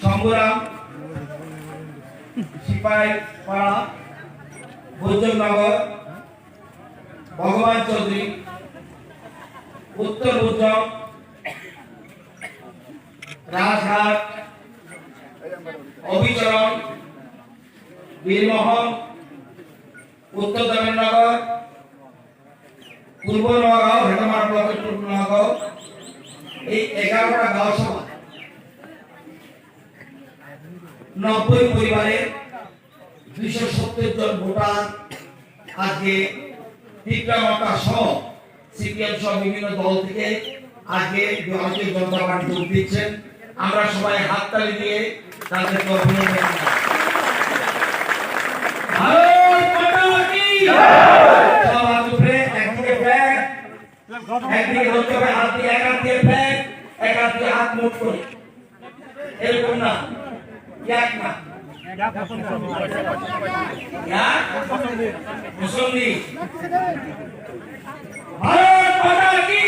শম্ভুরাম, সিপাহীপাড়া, ভোজননগর, ভগবান চৌধুরী, উত্তর ভোজন, রাজঘাট, অভিচরণ, বীরমোহন, উত্তর জামিননগর, পূর্ব নগাঁও, হেটামার ব্লকের পূর্ব নগাঁও, এই 11টা গাঁও সভা 90 পরিবারের 270 জন ভোটার আজকে টিপরা মক্কা সহ সিপিএম সহ বিভিন্ন দল থেকে আজকে ভারতীয় জনতা পার্টি যোগ দিচ্ছেন। আমরা সবাই হাততালি দিয়ে তাদেরকে অভিনন্দন জানাই। ভারত মাতা কি জয়। সবার উপরে একদিকে ফ্ল্যাগ, একদিকে ধরতে হবে হাত দিয়ে, এক হাত দিয়ে ফ্ল্যাগ, এক হাত দিয়ে হাত মুঠ করে, এরকম না, এক না, মুসল্লি। ভারত মাতা কি।